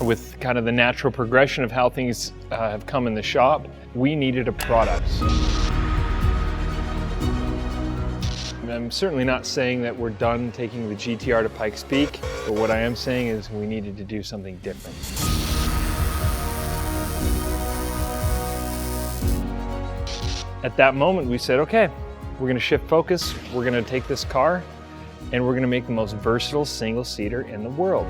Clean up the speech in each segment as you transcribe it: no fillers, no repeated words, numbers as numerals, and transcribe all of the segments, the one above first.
With kind of the natural progression of how things have come in the shop, we needed a product. I'm certainly not saying that we're done taking the GTR to Pikes Peak, but what I am saying is we needed to do something different. At that moment, we said, okay, we're gonna shift focus, we're gonna take this car, and we're gonna make the most versatile single-seater in the world.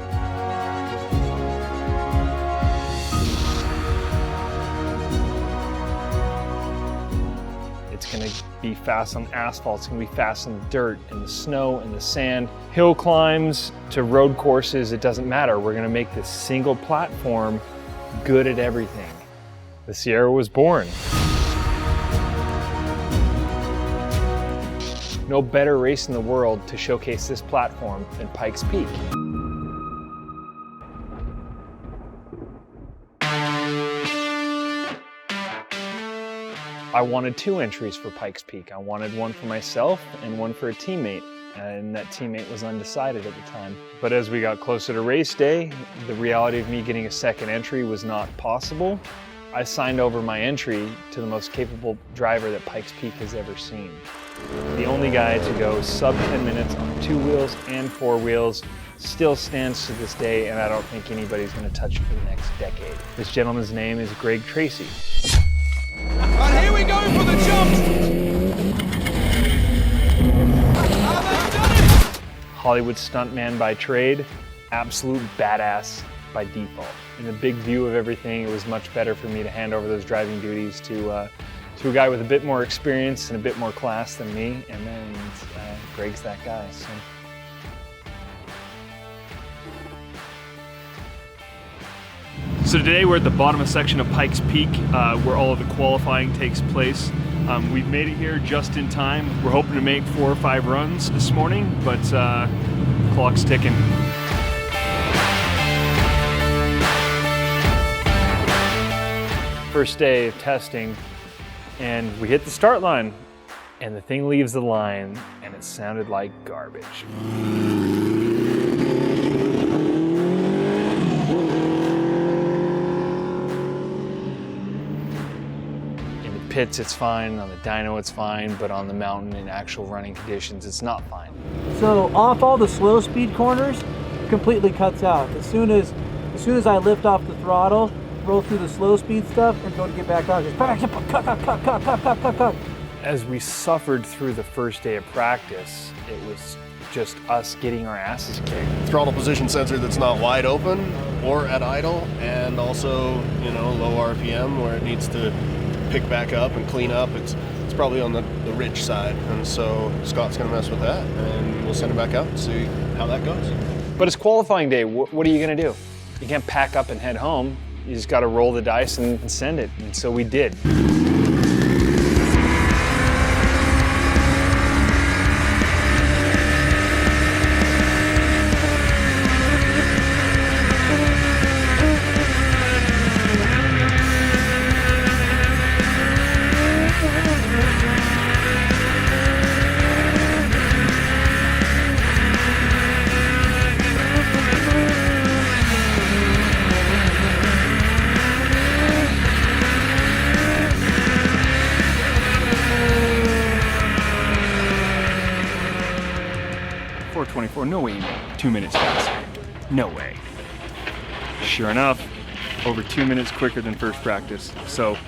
It's gonna be fast on asphalt, it's gonna be fast on the dirt, and the snow, and the sand. Hill climbs to road courses, it doesn't matter. We're gonna make this single platform good at everything. The Sierra was born. No better race in the world to showcase this platform than Pikes Peak. I wanted 2 entries for Pikes Peak. I wanted one for myself and one for a teammate, and that teammate was undecided at the time. But as we got closer to race day, the reality of me getting a second entry was not possible. I signed over my entry to the most capable driver that Pikes Peak has ever seen. The only guy to go sub 10 minutes on 2 wheels and 4 wheels, still stands to this day, and I don't think anybody's going to touch it for the next decade. This gentleman's name is Tracy. And here we go for the jump! Hollywood stuntman by trade, absolute badass by default. In the big view of everything, it was much better for me to hand over those driving duties to a guy with a bit more experience and a bit more class than me, and then Greg's that guy. So today we're at the bottom section of Pikes Peak, where all of the qualifying takes place. We've made it here just in time. We're hoping to make 4 or 5 runs this morning, but clock's ticking. First day of testing, and we hit the start line, and the thing leaves the line, and it sounded like garbage. In the pits, it's fine. On the dyno, it's fine. But on the mountain, in actual running conditions, it's not fine. So off all the slow speed corners, completely cuts out. As soon as I lift off the throttle, roll through the slow speed stuff, and go to get back on, just cut. As we suffered through the first day of practice, it was just us getting our asses kicked. Throttle position sensor that's not wide open or at idle, and also, low RPM where it needs to pick back up and clean up. It's probably on the rich side, and so Scott's gonna mess with that, and we'll send it back out and see how that goes. But it's qualifying day. What are you gonna do? You can't pack up and head home. You just gotta roll the dice and send it, and so we did. No way you made 2 minutes faster. No way. Sure enough, over 2 minutes quicker than first practice. So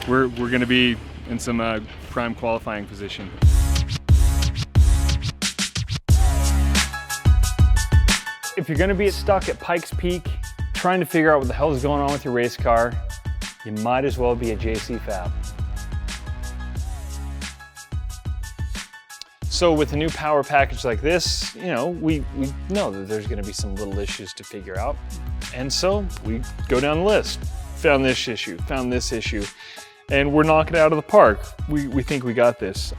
we're gonna be in some prime qualifying position. If you're gonna be stuck at Pikes Peak, trying to figure out what the hell is going on with your race car, you might as well be a JC Fab. So with a new power package like this, we know that there's gonna be some little issues to figure out. And so we go down the list. Found this issue, found this issue, and we're knocking it out of the park. We think we got this.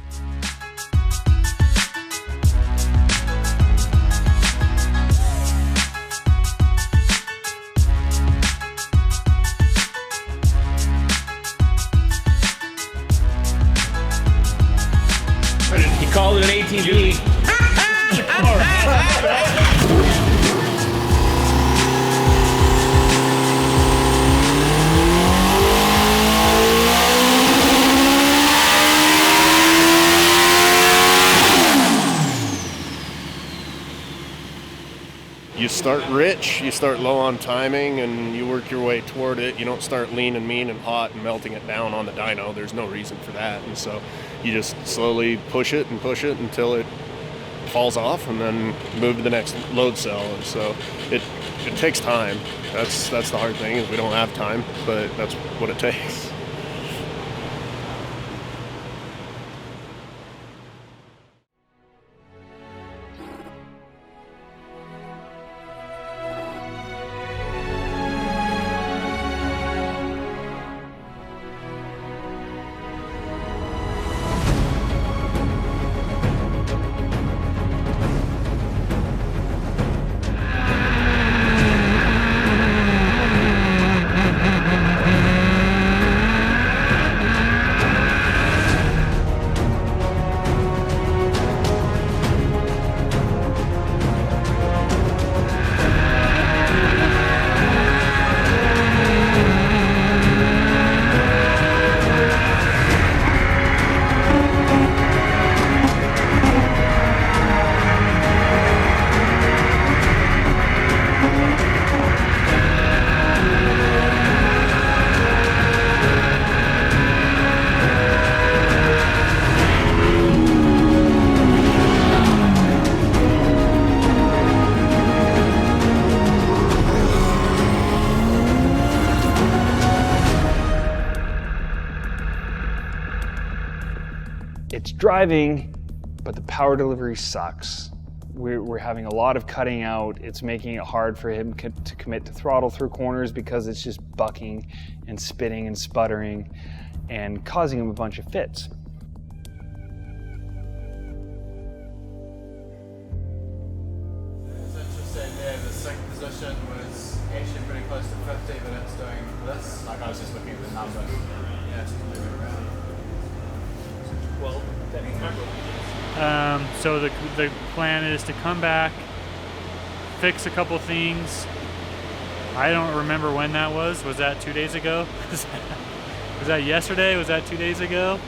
He called it an ATV. you start rich, you start low on timing, and you work your way toward it. You don't start lean and mean and hot and melting it down on the dyno. There's no reason for that. And so you just slowly push it until it falls off, and then move to the next load cell. And so it takes time. That's the hard thing, is we don't have time, but that's what it takes. It's driving, but the power delivery sucks. We're having a lot of cutting out. It's making it hard for him to commit to throttle through corners because it's just bucking and spitting and sputtering and causing him a bunch of fits. It's interesting, yeah, the second position was actually pretty close to 50, but it's doing this. Like, I was just looking at the numbers. Yeah, it's moving around. Well, so the plan is to come back, fix a couple things. I don't remember when that was. Was that 2 days ago? Was that yesterday? Was that 2 days ago?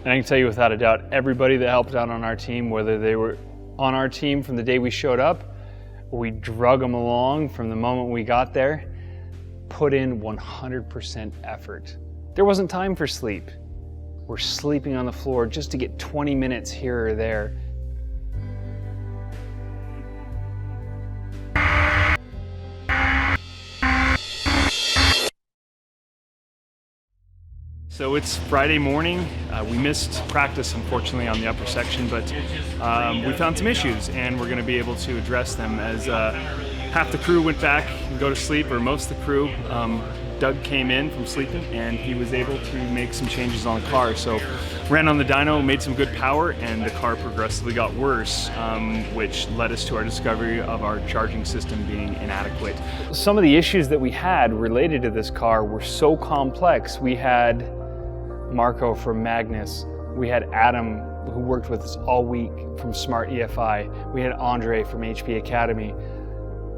And I can tell you without a doubt, everybody that helped out on our team, whether they were on our team from the day we showed up, or we drug them along from the moment we got there, put in 100% effort. There wasn't time for sleep. We're sleeping on the floor just to get 20 minutes here or there. So it's Friday morning. We missed practice, unfortunately, on the upper section, but we found some issues, and we're going to be able to address them as half the crew went back and go to sleep, or most of the crew. Doug came in from sleeping, and he was able to make some changes on the car. So ran on the dyno, made some good power, and the car progressively got worse, which led us to our discovery of our charging system being inadequate. Some of the issues that we had related to this car were so complex. We had Marco from Magnus. We had Adam, who worked with us all week from Smart EFI. We had Andre from HP Academy.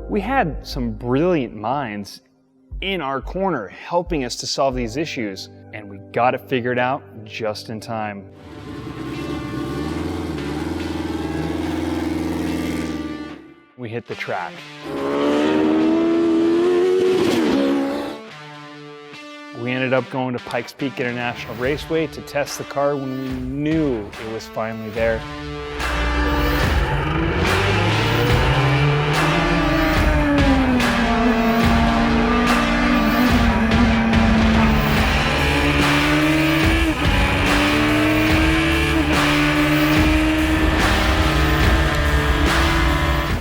We had some brilliant minds in our corner helping us to solve these issues, and we got it figured out just in time. We hit the track. We ended up going to Pikes Peak International Raceway to test the car when we knew it was finally there.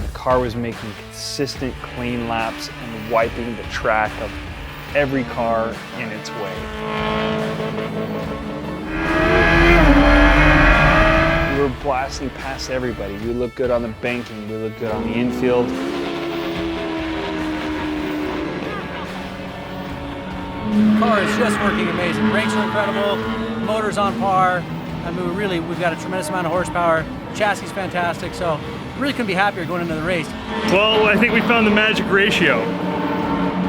The car was making consistent clean laps and wiping the track of every car in its way. We were blasting past everybody. We looked good on the banking, we looked good on the infield. The car is just working amazing. Brakes are incredible, motor's on par. I mean, we've got a tremendous amount of horsepower. Chassis is fantastic, so really couldn't be happier going into the race. Well, I think we found the magic ratio.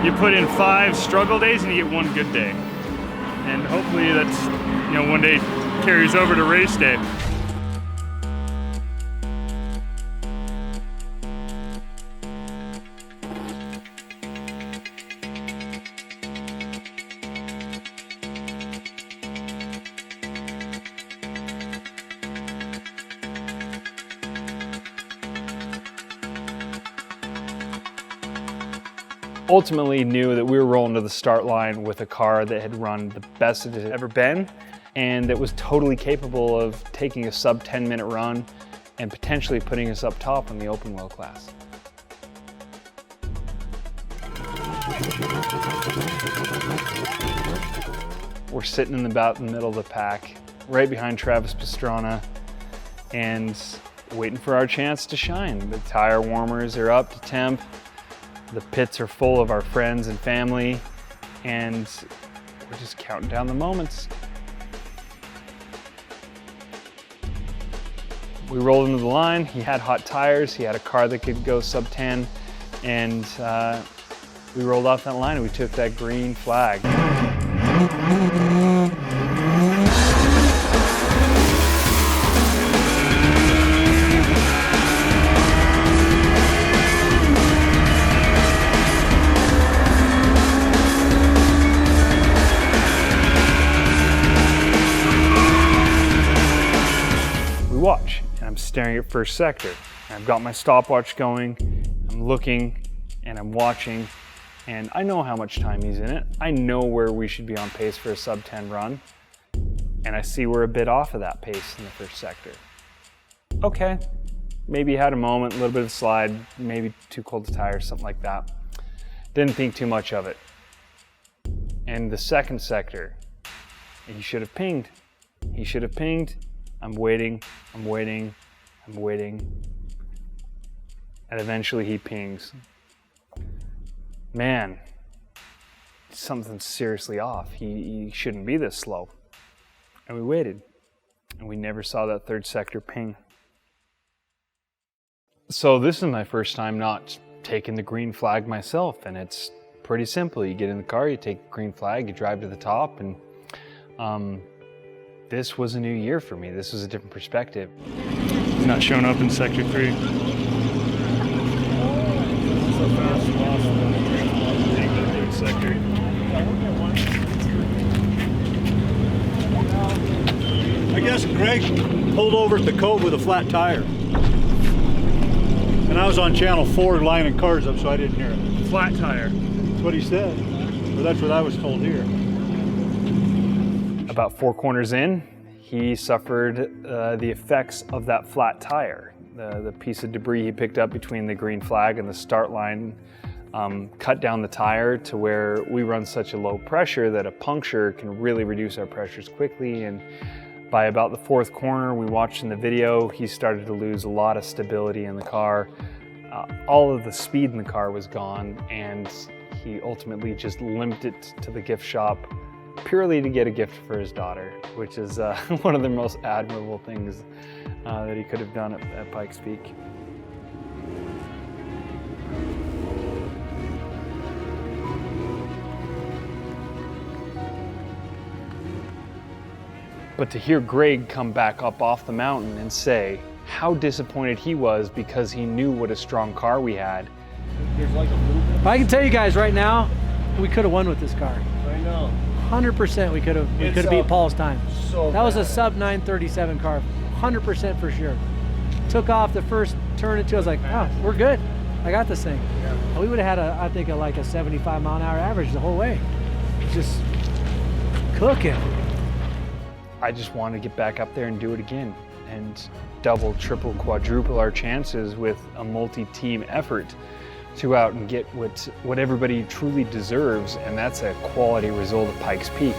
You put in 5 struggle days and you get 1 good day. And hopefully that's, one day carries over to race day. ultimately knew that we were rolling to the start line with a car that had run the best it had ever been, and that was totally capable of taking a sub 10-minute run and potentially putting us up top in the open wheel class. We're sitting in about the middle of the pack, right behind Travis Pastrana, and waiting for our chance to shine. The tire warmers are up to temp, the pits are full of our friends and family, and we're just counting down the moments. We rolled into the line. He had hot tires, he had a car that could go sub 10, and we rolled off that line and we took that green flag. We watch, and I'm staring at first sector. I've got my stopwatch going, I'm looking, and I'm watching, and I know how much time he's in it. I know where we should be on pace for a sub 10 run, and I see we're a bit off of that pace in the first sector. Okay, maybe had a moment, a little bit of a slide, maybe too cold to tires, something like that. Didn't think too much of it. And the second sector, he should have pinged. He should have pinged. I'm waiting, I'm waiting, I'm waiting. And eventually he pings. Man, something's seriously off. He shouldn't be this slow. And we waited, and we never saw that third sector ping. So this is my first time not taking the green flag myself, and it's pretty simple. You get in the car, you take the green flag, you drive to the top, and this was a new year for me. This was a different perspective. He's not showing up in sector 3. Sector. I guess Greg pulled over at the cove with a flat tire. And I was on channel 4 lining cars up, so I didn't hear it. Flat tire. That's what he said. Or that's what I was told here. About 4 corners in, he suffered the effects of that flat tire. The piece of debris he picked up between the green flag and the start line cut down the tire to where we run such a low pressure that a puncture can really reduce our pressures quickly. And by about the 4th corner, we watched in the video, he started to lose a lot of stability in the car. All of the speed in the car was gone, and he ultimately just limped it to the gift shop purely to get a gift for his daughter, which is one of the most admirable things that he could have done at Pikes Peak. But to hear Greg come back up off the mountain and say how disappointed he was because he knew what a strong car we had. I can tell you guys right now, we could have won with this car. I know. 100% we could have beat Paul's time. That was a sub 937 car, 100% for sure. Took off the first turn or two, I was like, oh, we're good. I got this thing. Yeah. We would have had I think like a 75 mile an hour average the whole way. Just cooking. I just wanted to get back up there and do it again and double, triple, quadruple our chances with a multi-team effort to out and get what everybody truly deserves, and that's a quality result at Pikes Peak.